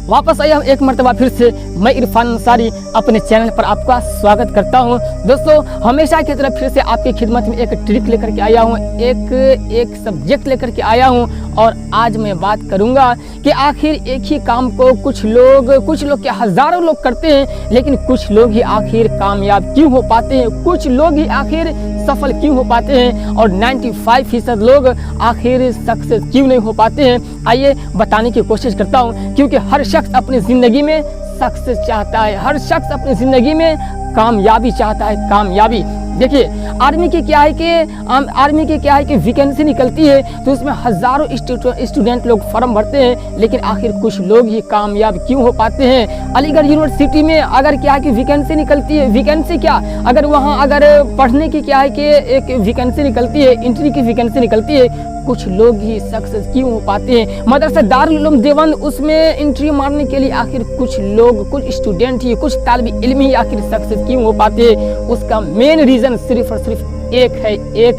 वापस आया हूँ एक मरतबा फिर से। मैं इरफान अंसारी अपने चैनल पर आपका स्वागत करता हूँ। दोस्तों, हमेशा की तरह फिर से आपकी खिदमत में एक ट्रिक लेकर के आया हूँ, एक सब्जेक्ट लेकर के आया हूँ। और आज मैं बात करूँगा कि आखिर एक ही काम को कुछ लोग क्या हज़ारों लोग करते हैं, लेकिन कुछ लोग ही आखिर कामयाब क्यों हो पाते हैं, कुछ लोग ही आखिर सफल क्यों हो पाते हैं और 95% लोग आखिर सक्सेस क्यों नहीं हो पाते हैं। आइए बताने की कोशिश करता हूँ, क्योंकि हर शख्स अपनी ज़िंदगी में सक्सेस चाहता है, हर शख्स अपनी ज़िंदगी में कामयाबी चाहता है, कामयाबी। देखिए, आर्मी की क्या है कि वैकेंसी निकलती है तो उसमें हज़ारों स्टूडेंट लोग फॉर्म भरते हैं, लेकिन आखिर कुछ लोग ही कामयाब क्यों हो पाते हैं। अलीगढ़ यूनिवर्सिटी में अगर क्या है कि वैकेंसी निकलती है, वैकेंसी क्या अगर वहाँ अगर पढ़ने की क्या है कि एक वैकेंसी निकलती है, एंट्री की वैकेंसी निकलती है, कुछ लोग ही सक्सेस क्यों हो पाते हैं। मदरसा दारुल उलूम देवबंद उसमें एंट्री मारने के लिए आखिर कुछ लोग, कुछ स्टूडेंट ही, कुछ तालिब इल्म ही आखिर सक्सेस क्यों हो पाते हैं। उसका मेन रीज़न सिर्फ और सिर्फ एक,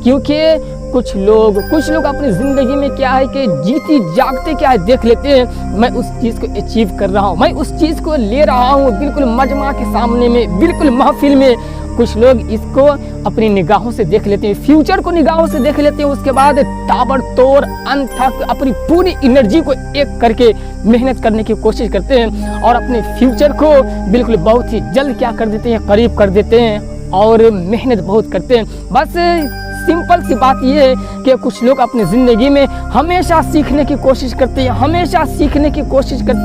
क्योंकि कुछ लोग अपनी ज़िंदगी में क्या है कि जीती जागते क्या है देख लेते हैं, मैं उस चीज़ को अचीव कर रहा हूँ, मैं उस चीज़ को ले रहा हूँ, बिल्कुल मजमा के सामने में, बिल्कुल महफिल में। कुछ लोग इसको अपनी निगाहों से देख लेते हैं, फ्यूचर को निगाहों से देख लेते हैं, उसके बाद ताबड़तोड़ अनथक अपनी पूरी एनर्जी को एक करके मेहनत करने की कोशिश करते हैं और अपने फ्यूचर को बिल्कुल बहुत ही जल्द क्या कर देते हैं, करीब कर देते हैं और मेहनत बहुत करते हैं। बस सिंपल सी बात यह है कि कुछ लोग अपनी ज़िंदगी में हमेशा सीखने की कोशिश करते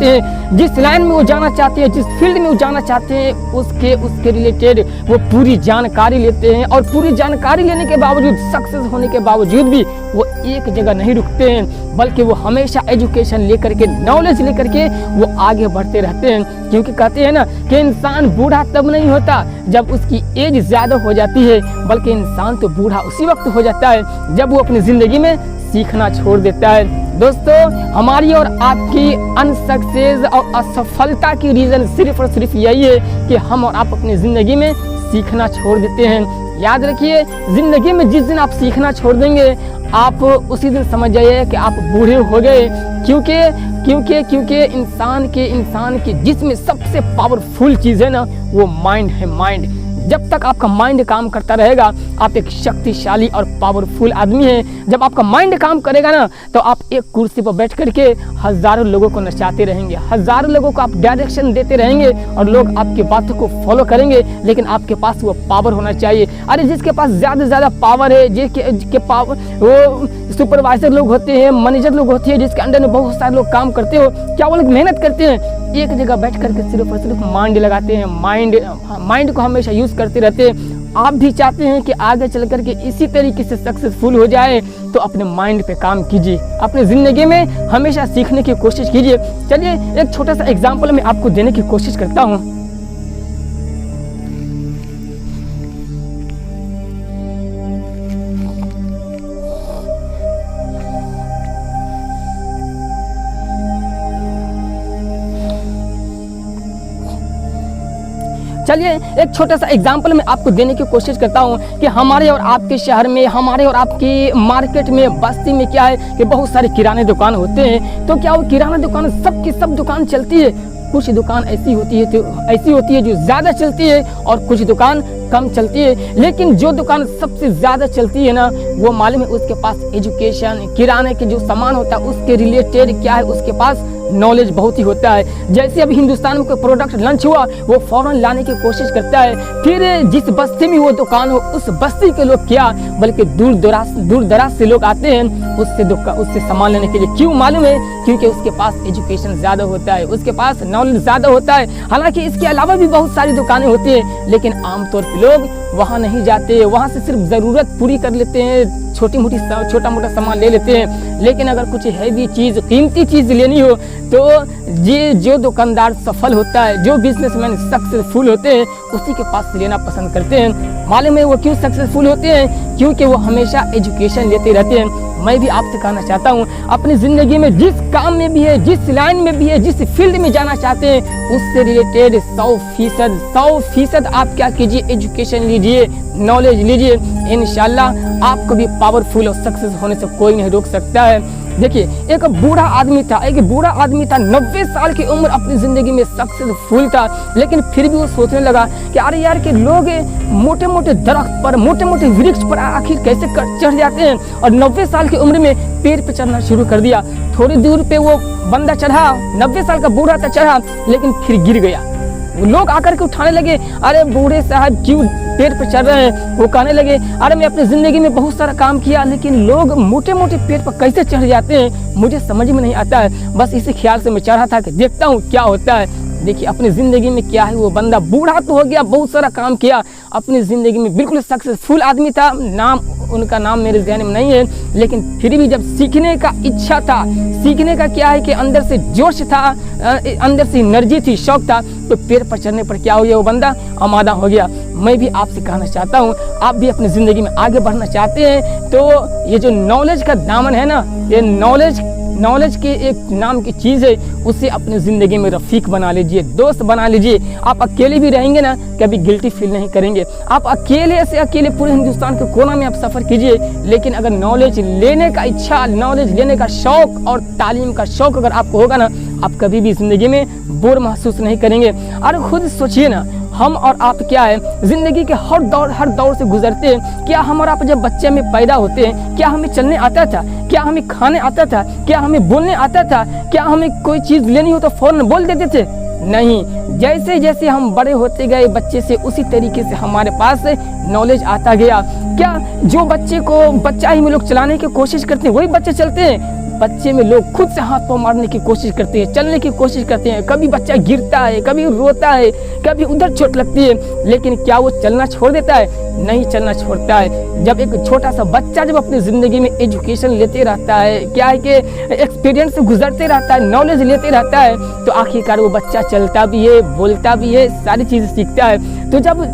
हैं, जिस लाइन में वो जाना चाहते हैं, जिस फील्ड में वो जाना चाहते हैं, उसके रिलेटेड वो पूरी जानकारी लेते हैं और पूरी जानकारी लेने के बावजूद, सक्सेस होने के बावजूद भी वो एक जगह नहीं रुकते हैं, बल्कि वो हमेशा एजुकेशन लेकर के, नॉलेज लेकर के वो आगे बढ़ते रहते हैं। क्योंकि कहते हैं ना कि इंसान बूढ़ा तब नहीं होता जब उसकी एज ज़्यादा हो जाती है, बल्कि इंसान तो बूढ़ा उसी वक्त हो जाता है जब वो अपनी ज़िंदगी में सीखना छोड़ देता है। दोस्तों, हमारी और आपकी अनसक्सेस और असफलता की रीज़न सिर्फ और सिर्फ यही है कि हम और आप अपनी ज़िंदगी में सीखना छोड़ देते हैं। याद रखिए, ज़िंदगी में जिस दिन आप सीखना छोड़ देंगे, आप उसी दिन समझ जाइए कि आप बूढ़े हो गए। क्योंकि इंसान के जिस्म में सबसे पावरफुल चीज़ है ना, वो माइंड है, माइंड। जब तक आपका माइंड काम करता रहेगा, आप एक शक्तिशाली और पावरफुल आदमी हैं। जब आपका माइंड काम करेगा ना, तो आप एक कुर्सी पर बैठ करके हज़ारों लोगों को नचाते रहेंगे, हज़ारों लोगों को आप डायरेक्शन देते रहेंगे और लोग आपकी बातों को फॉलो करेंगे, लेकिन आपके पास वो पावर होना चाहिए। अरे जिसके पास ज़्यादा से ज़्यादा पावर है, जिसके पावर, वो सुपरवाइजर लोग होते हैं, मैनेजर लोग होते हैं, जिसके अंडर में बहुत सारे लोग काम करते हो, क्या वो लोग मेहनत करते हैं? एक जगह बैठ करके सिर्फ और सिर्फ माइंड लगाते हैं, माइंड को हमेशा यूज़ करते रहते हैं। आप भी चाहते हैं कि आगे चल करके इसी तरीके से सक्सेसफुल हो जाए, तो अपने माइंड पे काम कीजिए, अपने ज़िंदगी में हमेशा सीखने की कोशिश कीजिए। चलिए एक छोटा सा एग्जाम्पल मैं आपको देने की कोशिश करता हूँ। चलिए एक छोटा सा एग्जाम्पल मैं आपको देने की कोशिश करता हूँ कि हमारे और आपके शहर में, हमारे और आपकी मार्केट में, बस्ती में क्या है कि बहुत सारे किराने दुकान होते हैं। तो क्या वो किराना दुकान सबकी सब दुकान चलती है? कुछ दुकान ऐसी होती है जो ज़्यादा चलती है और कुछ दुकान कम चलती है। लेकिन जो दुकान सबसे ज़्यादा चलती है ना, वो मालूम है उसके पास एजुकेशन, किराने के जो सामान होता है उसके रिलेटेड क्या है, उसके पास नॉलेज बहुत ही होता है। जैसे अभी हिंदुस्तान में कोई प्रोडक्ट लॉन्च हुआ, वो फ़ौरन लाने की कोशिश करता है। फिर जिस बस्ती में वो दुकान हो, उस बस्ती के लोग क्या, बल्कि दूर दराज से लोग आते हैं उससे सामान लेने के लिए। क्यों मालूम है? क्योंकि उसके पास एजुकेशन ज़्यादा होता है, उसके पास नॉलेज ज़्यादा होता है। हालांकि इसके अलावा भी बहुत सारी दुकानें होती हैं, लेकिन आमतौर पर लोग वहाँ नहीं जाते, वहाँ से सिर्फ ज़रूरत पूरी कर लेते हैं, छोटा मोटा सामान ले लेते हैं। लेकिन अगर कुछ हैवी चीज़, कीमती चीज़ लेनी हो, तो ये जो दुकानदार सफल होता है, जो बिजनेसमैन सक्सेसफुल होते हैं, उसी के पास लेना पसंद करते हैं। मालूम है वो क्यों सक्सेसफुल होते हैं? क्योंकि वो हमेशा एजुकेशन लेते रहते हैं। मैं भी आपसे कहना चाहता हूँ, अपनी ज़िंदगी में जिस काम में भी है, जिस लाइन में भी है, जिस फील्ड में जाना चाहते हैं, उससे रिलेटेड 100% आप क्या कीजिए, एजुकेशन लीजिए, नॉलेज लीजिए। इंशाल्लाह आपको भी पावरफुल और सक्सेस होने से कोई नहीं रोक सकता है। देखिए एक बूढ़ा आदमी था, 90 साल की उम्र, अपनी ज़िंदगी में सक्सेसफुल था, लेकिन फिर भी वो सोचने लगा कि अरे यार कि लोग मोटे मोटे दरख्त पर, मोटे मोटे वृक्ष पर आखिर कैसे चढ़ जाते हैं, और 90 साल की उम्र में पेड़ पे चढ़ना शुरू कर दिया। थोड़ी दूर पे वो बंदा चढ़ा, 90 साल का बूढ़ा था, चढ़ा, लेकिन फिर गिर गया। लोग आकर के उठाने लगे, अरे बूढ़े साहब क्यों पेड़ पे चढ़ रहे हैं। वो कहने लगे, अरे मैं अपनी ज़िंदगी में बहुत सारा काम किया, लेकिन लोग मोटे मोटे पेड़ पर कैसे चढ़ जाते हैं, मुझे समझ में नहीं आता है। बस इसी ख्याल से मैं चढ़ा था कि देखता हूँ क्या होता है। देखिए अपनी ज़िंदगी में क्या है, वो बंदा बूढ़ा तो हो गया, बहुत सारा काम किया, अपनी ज़िंदगी में बिल्कुल सक्सेसफुल आदमी था। उनका नाम मेरे ज़हन में नहीं है, लेकिन फिर भी जब सीखने का इच्छा था, सीखने का क्या है कि अंदर से जोश था, अंदर से एनर्जी थी, शौक था, तो पेड़ पर चढ़ने पर क्या हो गया, वो बंदा आमादा हो गया। मैं भी आपसे कहना चाहता हूँ, आप भी अपनी ज़िंदगी में आगे बढ़ना चाहते हैं तो ये जो नॉलेज का दामन है ना, ये नॉलेज के एक नाम की चीज़ है, उसे अपनी ज़िंदगी में रफ़ीक बना लीजिए, दोस्त बना लीजिए। आप अकेले भी रहेंगे ना, कभी गिल्टी फील नहीं करेंगे। आप अकेले से अकेले पूरे हिंदुस्तान के कोना में आप सफ़र कीजिए, लेकिन अगर नॉलेज लेने का इच्छा, नॉलेज लेने का शौक़ और तालीम का शौक़ अगर आपको होगा ना, आप कभी भी ज़िंदगी में बोर महसूस नहीं करेंगे। और खुद सोचिए ना, हम और आप क्या है, ज़िंदगी के हर दौर से गुजरते हैं। क्या हम और आप जब बच्चे में पैदा होते हैं, क्या हमें चलने आता था, क्या हमें खाने आता था, क्या हमें बोलने आता था, क्या हमें कोई चीज़ लेनी हो तो फ़ौरन बोल देते थे? नहीं, जैसे जैसे हम बड़े होते गए बच्चे से, उसी तरीके से हमारे पास नॉलेज आता गया। क्या जो बच्चा ही में लोग चलाने की कोशिश करते हैं, वही बच्चे चलते हैं। बच्चे में लोग खुद से हाथ पाँव मारने की कोशिश करते हैं, चलने की कोशिश करते हैं। कभी बच्चा गिरता है, कभी रोता है, कभी उधर चोट लगती है, लेकिन क्या वो चलना छोड़ देता है? नहीं चलना छोड़ता है। जब एक छोटा सा बच्चा जब अपनी ज़िंदगी में एजुकेशन लेते रहता है, क्या है कि एक्सपीरियंस से गुजरते रहता है, नॉलेज लेते रहता है, तो आखिरकार वो बच्चा चलता भी है, बोलता भी है, सारी चीज़ें सीखता है। तो जब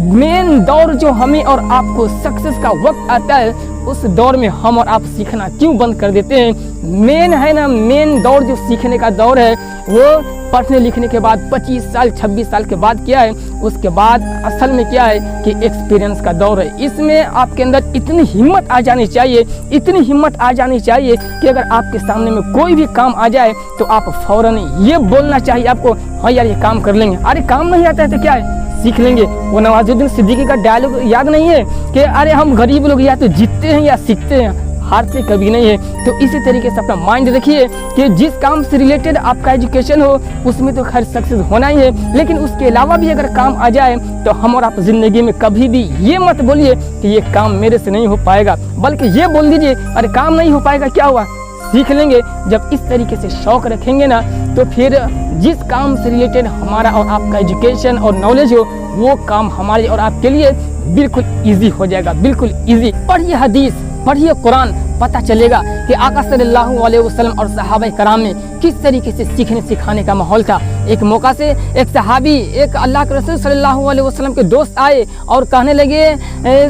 मेन दौर जो हमें और आपको सक्सेस का वक्त आता है, उस दौर में हम और आप सीखना क्यों बंद कर देते हैं? मेन है ना, मेन दौर जो सीखने का दौर है, वो पढ़ने लिखने के बाद 25 साल 26 साल के बाद क्या है, उसके बाद असल में क्या है कि एक्सपीरियंस का दौर है। इसमें आपके अंदर इतनी हिम्मत आ जानी चाहिए, इतनी हिम्मत आ जानी चाहिए कि अगर आपके सामने में कोई भी काम आ जाए तो आप फौरन ये बोलना चाहिए आपको, हाँ यार ये काम कर लेंगे। अरे काम नहीं आता है तो क्या है, सीख लेंगे। वो नवाजुद्दीन सिद्दीकी का डायलॉग याद नहीं है कि अरे हम गरीब लोग या तो जीतते हैं या सीखते हैं, हारते कभी नहीं है। तो इसी तरीके से अपना माइंड रखिए कि जिस काम से रिलेटेड आपका एजुकेशन हो, उसमें तो खैर सक्सेस होना ही है, लेकिन उसके अलावा भी अगर काम आ जाए तो हम और आप ज़िंदगी में कभी भी ये मत बोलिए कि ये काम मेरे से नहीं हो पाएगा, बल्कि ये बोल दीजिए अरे काम नहीं हो पाएगा, क्या हुआ, सीख लेंगे। जब इस तरीके से शौक़ रखेंगे ना, तो फिर जिस काम से रिलेटेड हमारा और आपका एजुकेशन और नॉलेज हो, वो काम हमारे और आपके लिए बिल्कुल ईजी हो जाएगा, बिल्कुल ईजी। पढ़िए हदीस, पढ़िए कुरान, पता चलेगा कि आका सल्लल्लाहु अलैहि वसल्लम और सहाबा कराम में किस तरीके से सीखने सिखाने का माहौल था। एक मौका से एक सहाबी, एक अल्लाह के रसूल सल्लल्लाहु अलैहि वसल्लम के दोस्त आए और कहने लगे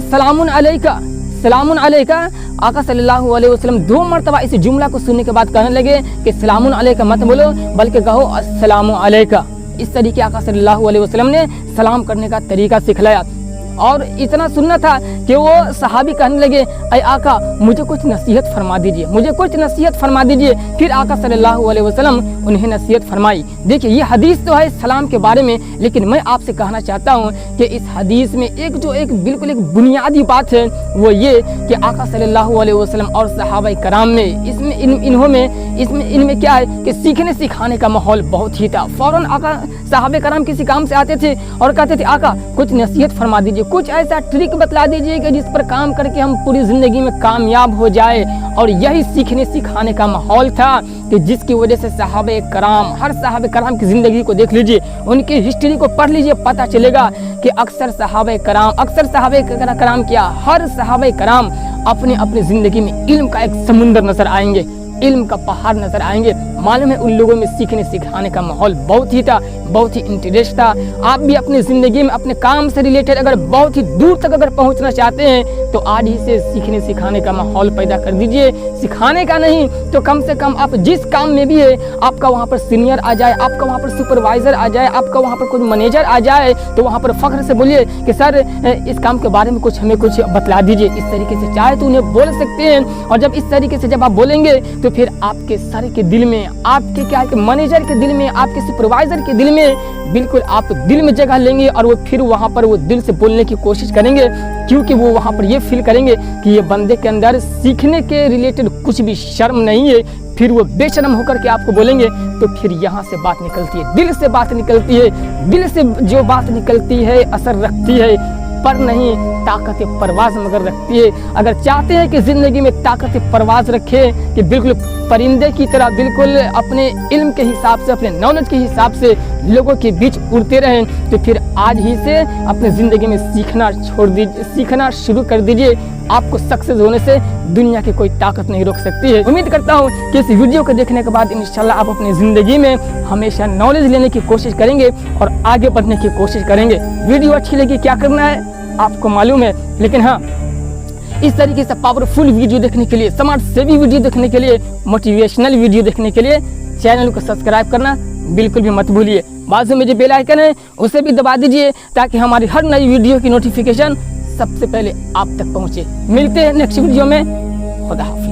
सलामुन अलैका, सलामुन अलैका। आका सल्लल्लाहु अलैहि वसल्लम 2 मरतबा इस जुमला को सुनने के बाद कहने लगे कि सलामुन अलैका मत बोलो, बल्कि कहो अस्सलामु अलैका। इस तरीके आका सल्लल्लाहु अलैहि वसल्लम ने सलाम करने का तरीका सिखलाया। और इतना सुनना था कि वो सहाबी कहने लगे अय आका मुझे कुछ नसीहत फरमा दीजिए, मुझे कुछ नसीहत फरमा दीजिए। फिर आका सल्लल्लाहु अलैहि वसल्लम उन्हें नसीहत फरमाई। देखिए ये हदीस तो है सलाम के बारे में, लेकिन मैं आपसे कहना चाहता हूँ कि इस हदीस में एक बिल्कुल एक बुनियादी बात है, वो ये कि आका सल्लल्लाहु अलैहि वसल्लम और सहाबा कराम में इनमें क्या है कि सीखने सिखाने का माहौल बहुत ही था। फौरन आका सहाबा कराम किसी काम से आते थे और कहते थे आका कुछ नसीहत फरमा दीजिए, कुछ ऐसा ट्रिक बतला दीजिए कि जिस पर काम करके हम पूरी जिंदगी में कामयाब हो जाए। और यही सीखने सिखाने का माहौल था कि जिसकी वजह से सहाबे कराम, हर सहाबे कराम की ज़िंदगी को देख लीजिए, उनकी हिस्ट्री को पढ़ लीजिए, पता चलेगा कि अक्सर सहाबे कराम क्या, हर सहाबे कराम अपने अपनी ज़िंदगी में इल्म का एक समुंदर नजर आएंगे, इल्म का पहाड़ नजर आएंगे। मालूम है उन लोगों में सीखने सिखाने का माहौल बहुत ही था, बहुत ही इंटरेस्ट था। आप भी अपनी ज़िंदगी में अपने काम से रिलेटेड अगर बहुत ही दूर तक अगर पहुंचना चाहते हैं तो तो आज ही से सीखने सिखाने का माहौल पैदा कर दीजिए। सिखाने का नहीं तो कम से कम आप जिस काम में भी है आपका वहाँ पर सीनियर आ जाए, आपका वहाँ पर सुपरवाइजर आ जाए, आपका वहाँ पर कोई मैनेजर आ जाए तो वहाँ पर फख्र से बोलिए कि सर इस काम के बारे में कुछ हमें कुछ बतला दीजिए। इस तरीके से चाहे तो उन्हें बोल सकते हैं। और जब इस तरीके से जब आप बोलेंगे तो फिर आपके सर के दिल में, आपके क्या है कि मैनेजर के दिल में, आपके सुपरवाइजर के दिल में बिल्कुल आप दिल में जगह लेंगे और वो फिर वहाँ पर वो दिल से बोलने की कोशिश करेंगे, क्योंकि वो वहाँ पर ये फील करेंगे कि ये बंदे के अंदर सीखने के रिलेटेड कुछ भी शर्म नहीं है। फिर वो बेशर्म होकर के आपको बोलेंगे तो फिर यहाँ से बात निकलती है, दिल से बात निकलती है। दिल से जो बात निकलती है असर रखती है, पर नहीं ताकत परवाज़ मगर रखती है। अगर चाहते हैं कि ज़िंदगी में ताकत परवाज़ रखें कि बिल्कुल परिंदे की तरह बिल्कुल अपने इल्म के हिसाब से, अपने नॉलेज के हिसाब से लोगों के बीच उड़ते रहें, तो फिर आज ही से अपनी ज़िंदगी में सीखना छोड़ दीजिए, सीखना शुरू कर दीजिए। आपको सक्सेस होने से दुनिया की कोई ताकत नहीं रोक सकती है। उम्मीद करता हूँ कि इस वीडियो को देखने के बाद इंशाल्लाह आप अपनी ज़िंदगी में हमेशा नॉलेज लेने की कोशिश करेंगे और आगे बढ़ने की कोशिश करेंगे। वीडियो अच्छी लगी, क्या करना है आपको मालूम है, लेकिन हाँ इस तरीके से पावरफुल वीडियो देखने के लिए, समाज सेवी वीडियो देखने के लिए, मोटिवेशनल वीडियो देखने के लिए चैनल को सब्सक्राइब करना बिल्कुल भी मत भूलिए। बाजू में जो बेल आइकन है उसे भी दबा दीजिए ताकि हमारी हर नई वीडियो की नोटिफिकेशन सबसे पहले आप तक पहुंचे। मिलते हैं नेक्स्ट वीडियो में। खुदा हाफिज़।